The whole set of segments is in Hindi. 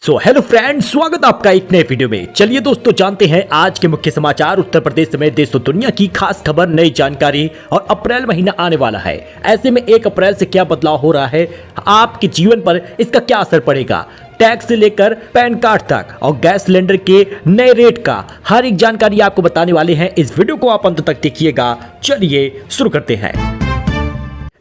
हेलो फ्रेंड्स, स्वागत है आपका एक नए वीडियो में। चलिए दोस्तों, जानते हैं आज के मुख्य समाचार। उत्तर प्रदेश समेत देश और दुनिया की खास खबर, नई जानकारी। और अप्रैल महीना आने वाला है, ऐसे में 1 अप्रैल से क्या बदलाव हो रहा है, आपके जीवन पर इसका क्या असर पड़ेगा, टैक्स से लेकर पैन कार्ड तक और गैस सिलेंडर के नए रेट का हर एक जानकारी आपको बताने वाले हैं। इस वीडियो को आप अंत तक देखिएगा। चलिए शुरू करते हैं।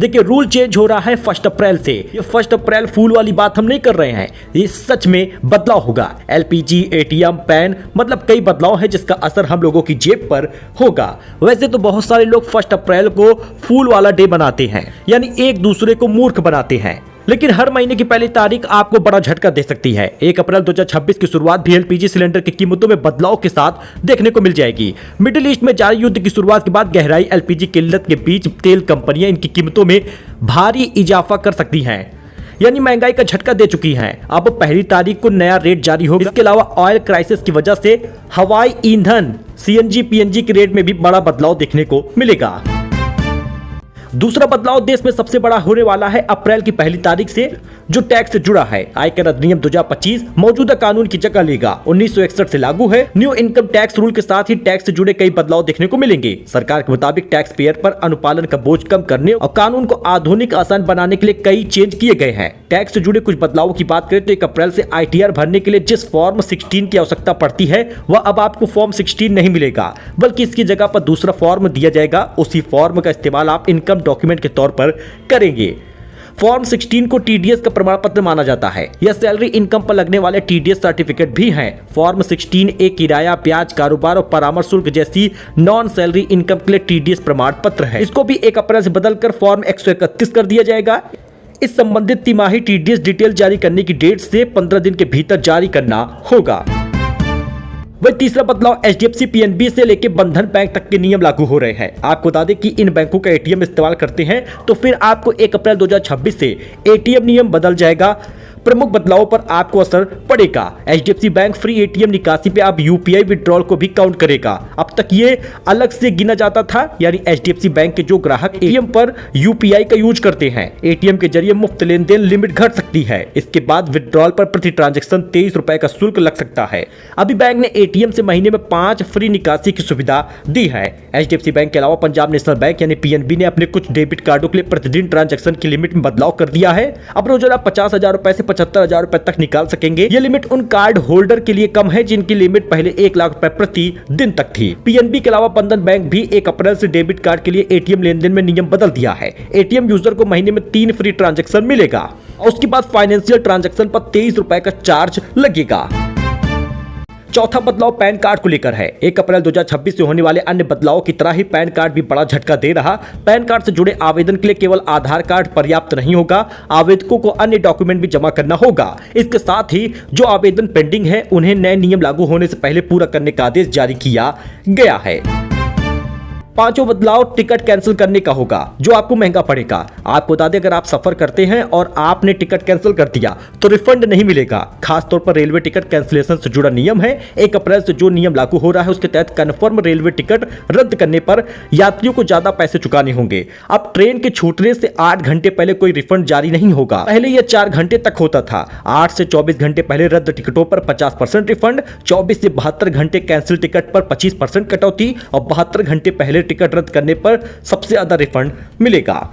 देखिए, रूल चेंज हो रहा है 1 अप्रैल से। ये 1 अप्रैल फूल वाली बात हम नहीं कर रहे हैं, ये सच में बदलाव होगा। एलपीजी, एटीएम, पैन, मतलब कई बदलाव है जिसका असर हम लोगों की जेब पर होगा। वैसे तो बहुत सारे लोग 1 अप्रैल को फूल वाला डे बनाते हैं, यानी एक दूसरे को मूर्ख बनाते हैं, लेकिन हर महीने की पहली तारीख आपको बड़ा झटका दे सकती है। 1 अप्रैल 2026 की शुरुआत भी एलपीजी सिलेंडर की कीमतों में बदलाव के साथ देखने को मिल जाएगी। मिडिल ईस्ट में जारी युद्ध की शुरुआत के बाद गहराई एलपीजी किल्लत के बीच तेल कंपनियां इनकी कीमतों में भारी इजाफा कर सकती हैं, यानी महंगाई का झटका दे चुकी हैं। अब पहली तारीख को नया रेट जारी होगा। इसके अलावा ऑयल क्राइसिस की वजह से हवाई ईंधन सीएनजी पीएनजी के रेट में भी बड़ा बदलाव देखने को मिलेगा। दूसरा बदलाव देश में सबसे बड़ा होने वाला है अप्रैल की पहली तारीख से, जो टैक्स से जुड़ा है। आयकर अधिनियम 2025 मौजूदा कानून की जगह लेगा। 1961 से लागू है। न्यू इनकम टैक्स रूल के साथ ही टैक्स से जुड़े कई बदलाव देखने को मिलेंगे। सरकार के मुताबिक टैक्स पेयर पर अनुपालन का बोझ कम करने और कानून को आधुनिक आसान बनाने के लिए कई चेंज किए गए हैं। टैक्स से जुड़े कुछ बदलावों की बात करें तो 1 अप्रैल से आईटीआर भरने के लिए जिस फॉर्म 16 की आवश्यकता पड़ती है, वह अब आपको फॉर्म 16 नहीं मिलेगा, बल्कि इसकी जगह पर दूसरा फॉर्म दिया जाएगा। उसी फॉर्म का इस्तेमाल आप इनकम डॉक्यूमेंट के तौर पर करेंगे। फॉर्म 16 को टीडीएस का प्रमाण पत्र माना जाता है। यह सैलरी इनकम पर लगने वाले टीडीएस सर्टिफिकेट भी हैं। फॉर्म 16 एक किराया, ब्याज, कारोबार और परामर्श शुल्क जैसी नॉन सैलरी इनकम के लिए टीडीएस प्रमाण पत्र है। इसको भी 1 अप्रैल से बदलकर फॉर्म 131 कर दिया जाएगा। इस संबंधित तिमाही टीडीएस डिटेल जारी करने की डेट से 15 दिन के भीतर जारी करना होगा। वही तीसरा बदलाव एचडीएफसी, पीएनबी से लेकर बंधन बैंक तक के नियम लागू हो रहे हैं। आपको बता दें कि इन बैंकों का एटीएम इस्तेमाल करते हैं, तो फिर आपको 1 अप्रैल 2026 से एटीएम नियम बदल जाएगा। प्रमुख बदलावों पर आपको असर पड़ेगा। एचडीएफसी बैंक फ्री एटीएम निकासी पे अब यूपीआई विड्रॉल को भी काउंट करेगा। अब तक ये अलग से गिना जाता था, यानी एचडीएफसी बैंक के जो ग्राहक एटीएम पर यूपीआई का यूज करते हैं, एटीएम के जरिए मुफ्त लेन देन लिमिट घट सकती है। इसके बाद विड्रॉल पर प्रति ट्रांजैक्शन 23 रुपए का शुल्क लग सकता है। अभी बैंक ने एटीएम से महीने में 5 फ्री निकासी की सुविधा दी है। एचडीएफसी बैंक के अलावा पंजाब नेशनल बैंक यानी पीएनबी ने अपने कुछ डेबिट कार्डों के लिए प्रतिदिन ट्रांजैक्शन की लिमिट में बदलाव कर दिया है। अब रोजाना 50,000 रुपए से 75,000 रुपए तक निकाल सकेंगे। ये लिमिट उन कार्ड होल्डर के लिए कम है जिनकी लिमिट पहले 1 लाख रुपए प्रति दिन तक थी। पीएनबी के अलावा बंधन बैंक भी 1 अप्रैल से डेबिट कार्ड के लिए एटीएम लेनदेन में नियम बदल दिया है। एटीएम यूजर को महीने में 3 फ्री ट्रांजैक्शन मिलेगा और उसके बाद फाइनेंशियल ट्रांजैक्शन पर 23 रुपए का चार्ज लगेगा। चौथा बदलाव पैन कार्ड को लेकर है। 1 अप्रैल 2026 से होने वाले अन्य बदलावों की तरह ही पैन कार्ड भी बड़ा झटका दे रहा। पैन कार्ड से जुड़े आवेदन के लिए केवल आधार कार्ड पर्याप्त नहीं होगा, आवेदकों को अन्य डॉक्यूमेंट भी जमा करना होगा। इसके साथ ही जो आवेदन पेंडिंग है, उन्हें नए नियम लागू होने से पहले पूरा करने का आदेश जारी किया गया है। पांचों बदलाव टिकट कैंसिल करने का होगा, जो आपको महंगा पड़ेगा। आपको बता दें, अगर आप सफर करते हैं और आपने टिकट कैंसिल कर दिया तो रिफंड नहीं मिलेगा। खासतौर पर रेलवे टिकट कैंसिलेशन से जुड़ा नियम है। 1 अप्रैल से जो नियम लागू हो रहा है, उसके तहत कन्फर्म रेलवे टिकट रद्द करने पर यात्रियों को ज्यादा पैसे चुकाने होंगे। अब ट्रेन के छूटने से 8 घंटे पहले कोई रिफंड जारी नहीं होगा। पहले यह 4 घंटे तक होता था। 8 से 24 घंटे पहले रद्द टिकटों पर 50% रिफंड, 24 से 72 घंटे कैंसिल टिकट पर 25% कटौती और 72 घंटे पहले टिकट रद्द करने पर सबसे ज्यादा रिफंड मिलेगा।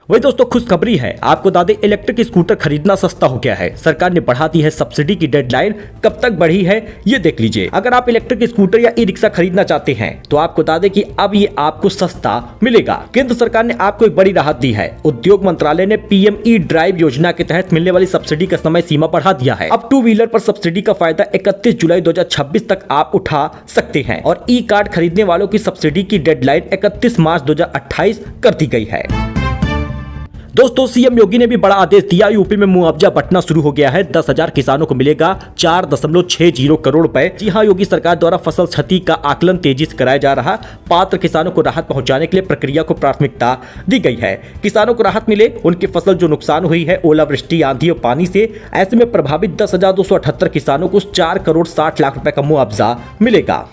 वही दोस्तों, खुशखबरी है। आपको बता दें, इलेक्ट्रिक स्कूटर खरीदना सस्ता हो गया है। सरकार ने बढ़ा दी है सब्सिडी की डेडलाइन। कब तक बढ़ी है, ये देख लीजिए। अगर आप इलेक्ट्रिक स्कूटर या ई रिक्शा खरीदना चाहते हैं तो आपको बता दें कि अब ये आपको सस्ता मिलेगा। केंद्र सरकार ने आपको एक बड़ी राहत दी है। उद्योग मंत्रालय ने पीएम ई ड्राइव योजना के तहत मिलने वाली सब्सिडी का समय सीमा बढ़ा दिया है। अब 2 व्हीलर पर सब्सिडी का फायदा 31 जुलाई 2026 तक आप उठा सकते हैं और ई कार्ड खरीदने वालों की सब्सिडी की डेडलाइन 31 मार्च 2028 कर दी गई है। दोस्तों, सीएम योगी ने भी बड़ा आदेश दिया। यूपी में मुआवजा बंटना शुरू हो गया है। 10,000 किसानों को मिलेगा 4.60 करोड़ रुपए। जी हां, योगी सरकार द्वारा फसल क्षति का आकलन तेजी से कराया जा रहा। पात्र किसानों को राहत पहुंचाने के लिए प्रक्रिया को प्राथमिकता दी गई है। किसानों को राहत मिले, उनकी फसल जो नुकसान हुई है ओलावृष्टि, आंधी और पानी से, ऐसे में प्रभावित 10,278 किसानों को 4 करोड़ 60 लाख रुपए का मुआवजा मिलेगा।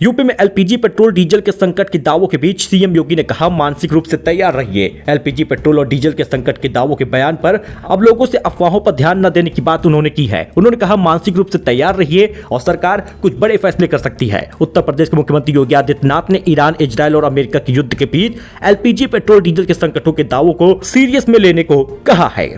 यूपी में एलपीजी पेट्रोल डीजल के संकट के दावों के बीच सीएम योगी ने कहा मानसिक रूप से तैयार रहिए। एलपीजी पेट्रोल और डीजल के संकट के दावों के बयान पर अब लोगों से अफवाहों पर ध्यान न देने की बात उन्होंने की है। उन्होंने कहा मानसिक रूप से तैयार रहिए और सरकार कुछ बड़े फैसले कर सकती है। उत्तर प्रदेश के मुख्यमंत्री योगी आदित्यनाथ ने ईरान, इजरायल और अमेरिका के युद्ध के बीच एलपीजी पेट्रोल डीजल के संकटों के दावों को सीरियस में लेने को कहा है।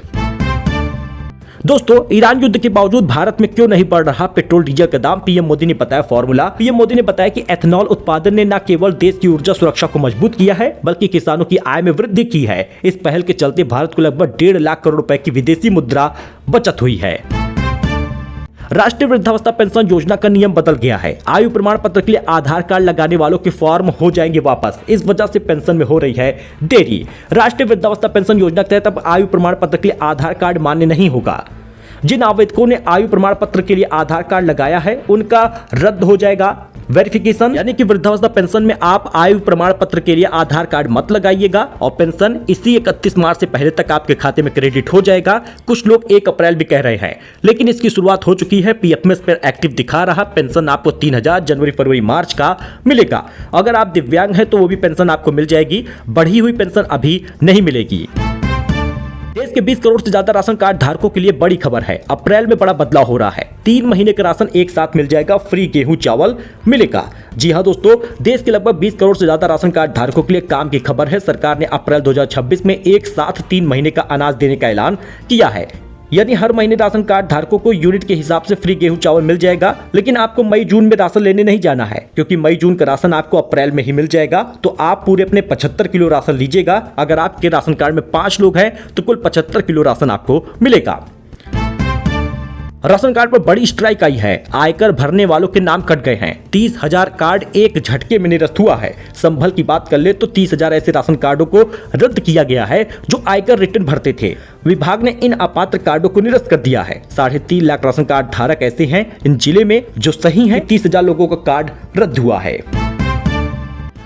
दोस्तों, ईरान युद्ध के बावजूद भारत में क्यों नहीं बढ़ रहा पेट्रोल डीजल का दाम, पीएम मोदी ने बताया फॉर्मूला। पीएम मोदी ने बताया कि एथेनॉल उत्पादन ने न केवल देश की ऊर्जा सुरक्षा को मजबूत किया है बल्कि किसानों की आय में वृद्धि की है। इस पहल के चलते भारत को लगभग 1.5 लाख करोड़ रुपए की विदेशी मुद्रा बचत हुई है। राष्ट्रीय वृद्धावस्था पेंशन योजना का नियम बदल गया है। आयु प्रमाण पत्र के लिए आधार कार्ड लगाने वालों के फॉर्म हो जाएंगे वापस। इस वजह से पेंशन में हो रही है देरी। राष्ट्रीय वृद्धावस्था पेंशन योजना के तहत अब आयु प्रमाण पत्र के लिए आधार कार्ड मान्य नहीं होगा। जिन आवेदकों ने आयु प्रमाण पत्र के लिए आधार कार्ड लगाया है उनका रद्द हो जाएगा वेरिफिकेशन, यानी कि वृद्धावस्था पेंशन में आप आयु प्रमाण पत्र के लिए आधार कार्ड मत लगाइएगा और पेंशन इसी 31 मार्च से पहले तक आपके खाते में क्रेडिट हो जाएगा। कुछ लोग 1 अप्रैल भी कह रहे हैं, लेकिन इसकी शुरुआत हो चुकी है। पीएफएमएस पर एक्टिव दिखा रहा पेंशन आपको 3000 जनवरी, फरवरी, मार्च का मिलेगा। अगर आप दिव्यांग हैं तो वो भी पेंशन आपको मिल जाएगी। बढ़ी हुई पेंशन अभी नहीं मिलेगी। देश के 20 करोड़ से ज्यादा राशन कार्ड धारकों के लिए बड़ी खबर है। अप्रैल में बड़ा बदलाव हो रहा है। 3 महीने का राशन एक साथ मिल जाएगा, फ्री गेहूं चावल मिलेगा। जी हां दोस्तों, देश के लगभग 20 करोड़ से ज्यादा राशन कार्ड धारकों के लिए काम की खबर है। सरकार ने अप्रैल 2026 में एक साथ 3 महीने का अनाज देने का ऐलान किया है। यानी हर महीने राशन कार्ड धारकों को यूनिट के हिसाब से फ्री गेहूं चावल मिल जाएगा। लेकिन आपको मई जून में राशन लेने नहीं जाना है, क्योंकि मई जून का राशन आपको अप्रैल में ही मिल जाएगा। तो आप पूरे अपने 75 किलो राशन लीजिएगा। अगर आपके राशन कार्ड में 5 लोग हैं तो कुल 75 किलो राशन आपको मिलेगा। राशन कार्ड पर बड़ी स्ट्राइक आई है। आयकर भरने वालों के नाम कट गए हैं। 30,000 कार्ड एक झटके में निरस्त हुआ है। संभल की बात कर ले तो 30,000 ऐसे राशन कार्डों को रद्द किया गया है जो आयकर रिटर्न भरते थे। विभाग ने इन अपात्र कार्डों को निरस्त कर दिया है। 3.5 लाख राशन कार्ड धारक ऐसे हैं इन जिले में जो सही हैं। 30,000 लोगों का कार्ड रद्द हुआ है।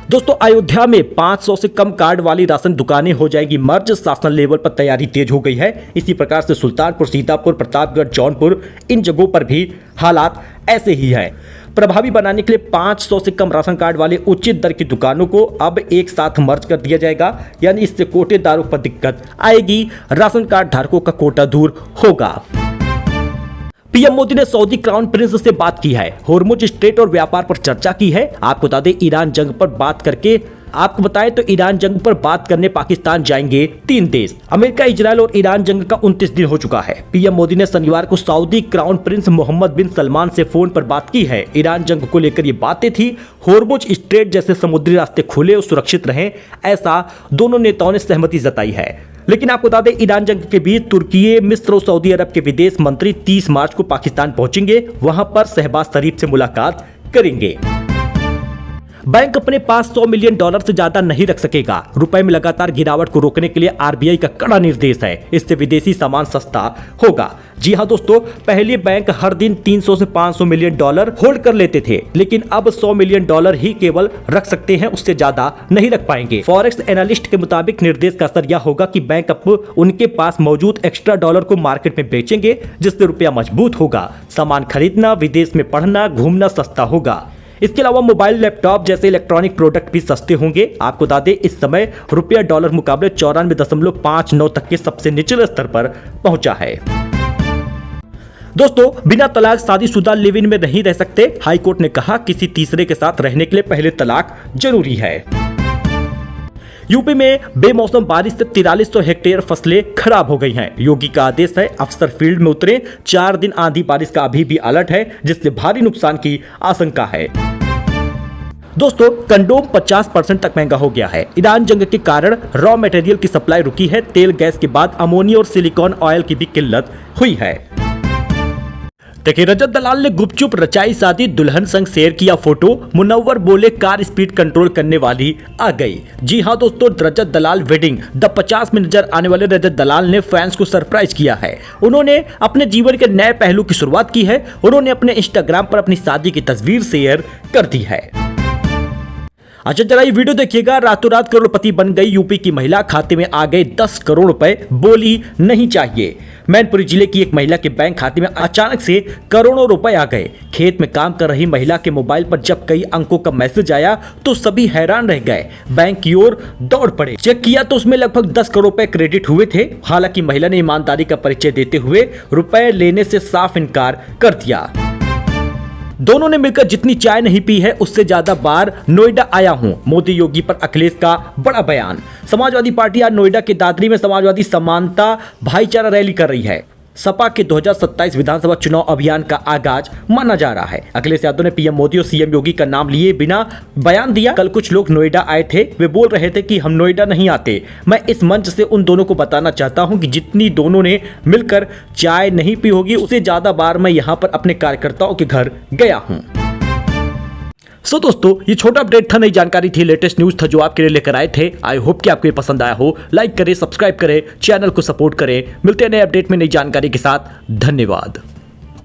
दोस्तों, अयोध्या में 500 से कम कार्ड वाली राशन दुकानें हो जाएगी मर्ज। शासन लेवल पर तैयारी तेज हो गई है। इसी प्रकार से सुल्तानपुर, सीतापुर, प्रतापगढ़, जौनपुर, इन जगहों पर भी हालात ऐसे ही है। प्रभावी बनाने के लिए 500 से कम राशन कार्ड वाले उचित दर की दुकानों को अब एक साथ मर्ज कर दिया जाएगा। यानी इससे कोटेदारों पर दिक्कत आएगी। राशन कार्ड धारकों का कोटा दूर होगा। पीएम मोदी ने सऊदी क्राउन प्रिंस से बात की है। होर्मुज स्ट्रेट और व्यापार पर चर्चा की है। आपको बता दें ईरान जंग पर बात करने पाकिस्तान जाएंगे 3 देश। अमेरिका, इजरायल और ईरान जंग का 29 दिन हो चुका है। पीएम मोदी ने शनिवार को सऊदी क्राउन प्रिंस मोहम्मद बिन सलमान से फोन पर बात की है। ईरान जंग को लेकर ये बातें थी। होर्मुज स्ट्रेट जैसे समुद्री रास्ते खुले और सुरक्षित रहें, ऐसा दोनों नेताओं ने सहमति जताई है। लेकिन आपको बता दें ईरान जंग के बीच तुर्की, मिस्र और सऊदी अरब के विदेश मंत्री 30 मार्च को पाकिस्तान पहुंचेंगे। वहां पर शहबाज शरीफ से मुलाकात करेंगे। बैंक अपने पास $100 मिलियन से ज्यादा नहीं रख सकेगा। रुपए में लगातार गिरावट को रोकने के लिए आरबीआई का कड़ा निर्देश है। इससे विदेशी सामान सस्ता होगा। जी हां दोस्तों, पहले बैंक हर दिन 300 से $500 मिलियन होल्ड कर लेते थे, लेकिन अब $100 मिलियन ही केवल रख सकते हैं, उससे ज्यादा नहीं रख पाएंगे। फॉरेक्स एनालिस्ट के मुताबिक निर्देश का असर यह होगा कि बैंक अब उनके पास मौजूद एक्स्ट्रा डॉलर को मार्केट में बेचेंगे, जिससे रुपया मजबूत होगा। सामान खरीदना, विदेश में पढ़ना, घूमना सस्ता होगा। इसके अलावा मोबाइल, लैपटॉप जैसे इलेक्ट्रॉनिक प्रोडक्ट भी सस्ते होंगे। आपको बता दें इस समय रुपया डॉलर मुकाबले 94.59 तक के सबसे निचले स्तर पर पहुंचा है। दोस्तों, बिना तलाक शादीशुदा लिव इन में नहीं रह सकते। हाईकोर्ट ने कहा किसी तीसरे के साथ रहने के लिए पहले तलाक जरूरी है। यूपी में बेमौसम बारिश से 4300 हेक्टेयर फसलें खराब हो गई हैं। योगी का आदेश है अफसर फील्ड में उतरे। 4 दिन आंधी बारिश का अभी भी अलर्ट है, जिससे भारी नुकसान की आशंका है। दोस्तों, कंडोम 50% तक महंगा हो गया है। ईरान जंग के कारण रॉ मटेरियल की सप्लाई रुकी है। तेल गैस के बाद अमोनिया और सिलिकॉन ऑयल की भी किल्लत हुई है। देखिए, रजत दलाल ने गुपचुप रचाई शादी, दुल्हन संग शेयर किया फोटो। मुनव्वर बोले कार स्पीड कंट्रोल करने वाली आ गई। जी हां दोस्तों, रजत दलाल वेडिंग द 50 में नजर आने वाले रजत दलाल ने फैंस को सरप्राइज किया है। उन्होंने अपने जीवन के नए पहलू की शुरुआत की है। उन्होंने अपने इंस्टाग्राम पर अपनी शादी की तस्वीर शेयर कर दी है। अच्छा जरा ये वीडियो देखिएगा। रातों रात करोड़पति बन गई यूपी की महिला, खाते में आ गए 10 करोड़ रुपए, बोली नहीं चाहिए। मैनपुरी जिले की एक महिला के बैंक खाते में अचानक से करोड़ों रुपए आ गए। खेत में काम कर रही महिला के मोबाइल पर जब कई अंकों का मैसेज आया तो सभी हैरान रह गए। बैंक की ओर दौड़ पड़े, चेक किया तो उसमें लगभग 10 करोड़ रुपए क्रेडिट हुए थे। हालांकि महिला ने ईमानदारी का परिचय देते हुए रुपए लेने से साफ इनकार कर दिया। दोनों ने मिलकर जितनी चाय नहीं पी है उससे ज्यादा बार नोएडा आया हूं, मोदी योगी पर अखिलेश का बड़ा बयान। समाजवादी पार्टी आज नोएडा के दादरी में समाजवादी समानता भाईचारा रैली कर रही है। सपा के 2027 विधानसभा चुनाव अभियान का आगाज माना जा रहा है। अखिलेश यादव ने पीएम मोदी और सीएम योगी का नाम लिए बिना बयान दिया। कल कुछ लोग नोएडा आए थे, वे बोल रहे थे कि हम नोएडा नहीं आते। मैं इस मंच से उन दोनों को बताना चाहता हूं कि जितनी दोनों ने मिलकर चाय नहीं पी होगी उससे ज्यादा बार मैं यहां पर अपने कार्यकर्ताओं के घर गया हूं। सो दोस्तों, ये छोटा अपडेट था, नई जानकारी थी, लेटेस्ट न्यूज था जो आपके लिए लेकर आए थे। आई होप कि आपको ये पसंद आया हो। लाइक करें, सब्सक्राइब करें, चैनल को सपोर्ट करें। मिलते हैं नए अपडेट में नई जानकारी के साथ। धन्यवाद।